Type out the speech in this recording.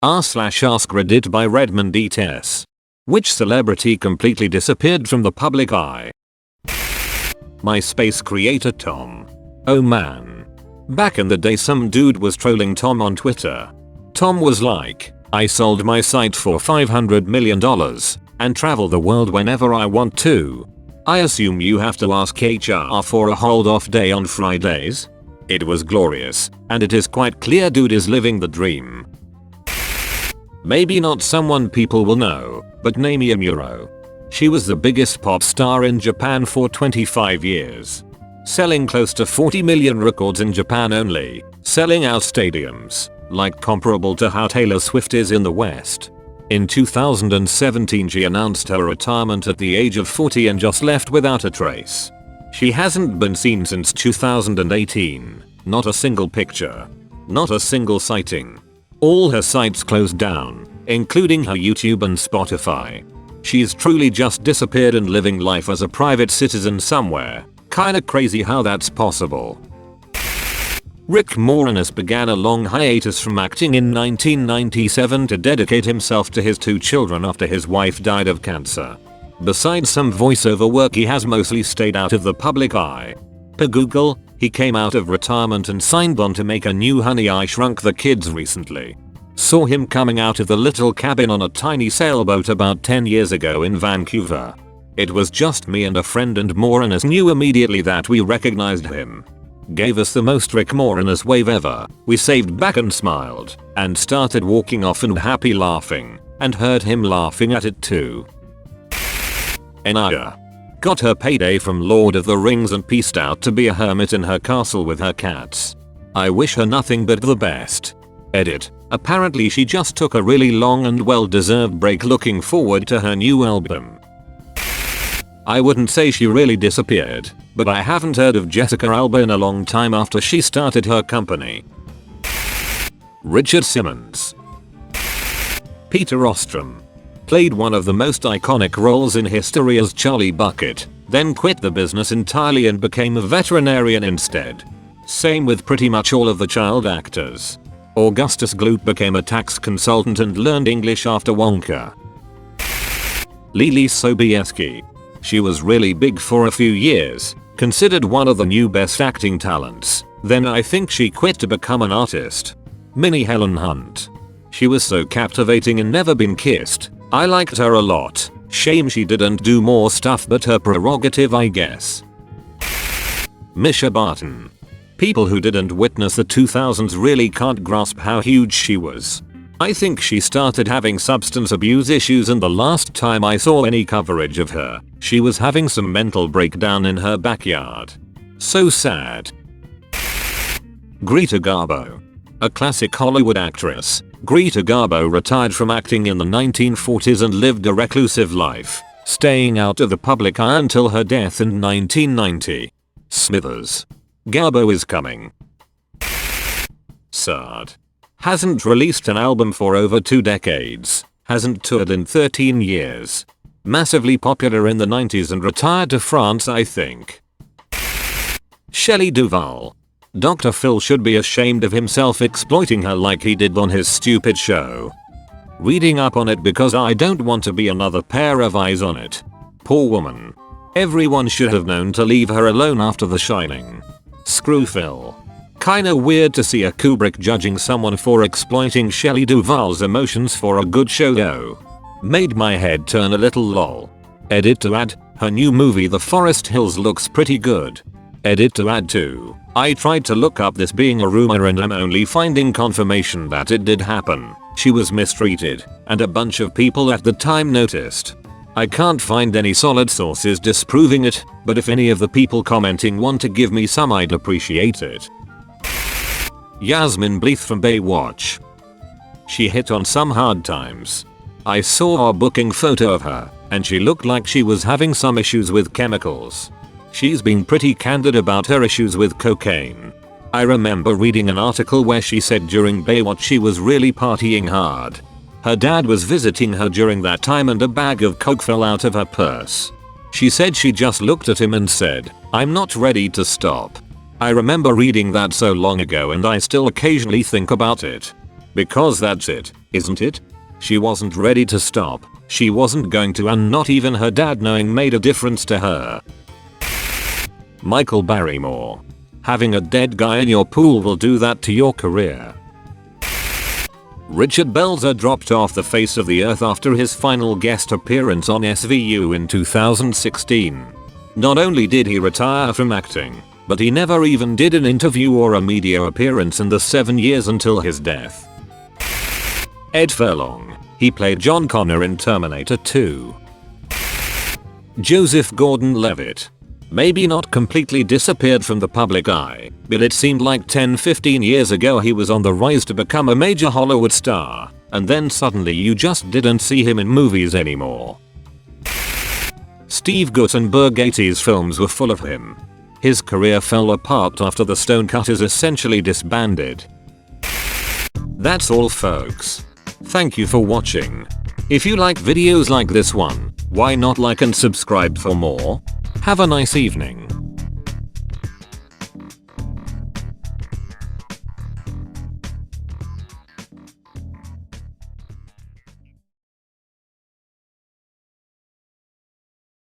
r/AskReddit by Redmond ETS. Which celebrity completely disappeared from the public eye? MySpace creator Tom. Oh man. Back in the day some dude was trolling Tom on Twitter. Tom was like, I sold my site for $500 million and travel the world whenever I want to. I assume you have to ask HR for a hold off day on Fridays? It was glorious, and it is quite clear dude is living the dream. Maybe not someone people will know, but Naomi Amuro. She was the biggest pop star in Japan for 25 years. Selling close to 40 million records in Japan only, selling out stadiums, like comparable to how Taylor Swift is in the West. In 2017 she announced her retirement at the age of 40 and just left without a trace. She hasn't been seen since 2018, not a single picture, not a single sighting. All her sites closed down, including her YouTube and Spotify. She's truly just disappeared and living life as a private citizen somewhere. Kinda crazy how that's possible. Rick Moranis began a long hiatus from acting in 1997 to dedicate himself to his 2 children after his wife died of cancer. Besides some voiceover work he has mostly stayed out of the public eye. Per Google, he came out of retirement and signed on to make a new Honey I Shrunk the Kids recently. Saw him coming out of the little cabin on a tiny sailboat about 10 years ago in Vancouver. It was just me and a friend and Moranis knew immediately that we recognized him. Gave us the most Rick Moranis wave ever. We saved back and smiled, and started walking off and happy laughing, and heard him laughing at it too. Enaya. Got her payday from Lord of the Rings and peaced out to be a hermit in her castle with her cats. I wish her nothing but the best. Edit. Apparently she just took a really long and well-deserved break looking forward to her new album. I wouldn't say she really disappeared, but I haven't heard of Jessica Alba in a long time after she started her company. Richard Simmons. Peter Ostrom. Played one of the most iconic roles in history as Charlie Bucket, then quit the business entirely and became a veterinarian instead. Same with pretty much all of the child actors. Augustus Gloop became a tax consultant and learned English after Wonka. Leelee Sobieski. She was really big for a few years, considered one of the new best acting talents, then I think she quit to become an artist. Minnie Helen Hunt. She was so captivating and never been kissed. I liked her a lot. Shame she didn't do more stuff, but her prerogative I guess. Misha Barton. People who didn't witness the 2000s really can't grasp how huge she was. I think she started having substance abuse issues, and the last time I saw any coverage of her, she was having some mental breakdown in her backyard. So sad. Greta Garbo. A classic Hollywood actress, Greta Garbo retired from acting in the 1940s and lived a reclusive life, staying out of the public eye until her death in 1990. Smithers. Garbo is coming. Sad. Hasn't released an album for over 2 decades, hasn't toured in 13 years. Massively popular in the 90s and retired to France I think. Shelley Duvall. Dr. Phil should be ashamed of himself exploiting her like he did on his stupid show. Reading up on it because I don't want to be another pair of eyes on it. Poor woman. Everyone should have known to leave her alone after The Shining. Screw Phil. Kinda weird to see a Kubrick judging someone for exploiting Shelley Duvall's emotions for a good show though. Made my head turn a little lol. Edit to add, her new movie The Forest Hills looks pretty good. Edit to add too. I tried to look up this being a rumor and I'm only finding confirmation that it did happen. She was mistreated, and a bunch of people at the time noticed. I can't find any solid sources disproving it, but if any of the people commenting want to give me some I'd appreciate it. Yasmin Bleeth from Baywatch. She hit on some hard times. I saw a booking photo of her, and she looked like she was having some issues with chemicals. She's been pretty candid about her issues with cocaine. I remember reading an article where she said during Baywatch she was really partying hard. Her dad was visiting her during that time and a bag of coke fell out of her purse. She said she just looked at him and said, "I'm not ready to stop." I remember reading that so long ago and I still occasionally think about it. Because that's it. isn't it? She wasn't ready to stop. She wasn't going to, and not even her dad knowing made a difference to her. Michael Barrymore. Having a dead guy in your pool will do that to your career. Richard Belzer dropped off the face of the earth after his final guest appearance on SVU in 2016. Not only did he retire from acting, but he never even did an interview or a media appearance in the 7 years until his death. Ed Furlong. He played John Connor in Terminator 2. Joseph Gordon-Levitt. Maybe not completely disappeared from the public eye, but it seemed like 10-15 years ago he was on the rise to become a major Hollywood star, and then suddenly you just didn't see him in movies anymore. Steve Guttenberg. 80s films were full of him. His career fell apart after the Stonecutters essentially disbanded. That's all folks. Thank you for watching. If you like videos like this one, why not like and subscribe for more? Have a nice evening.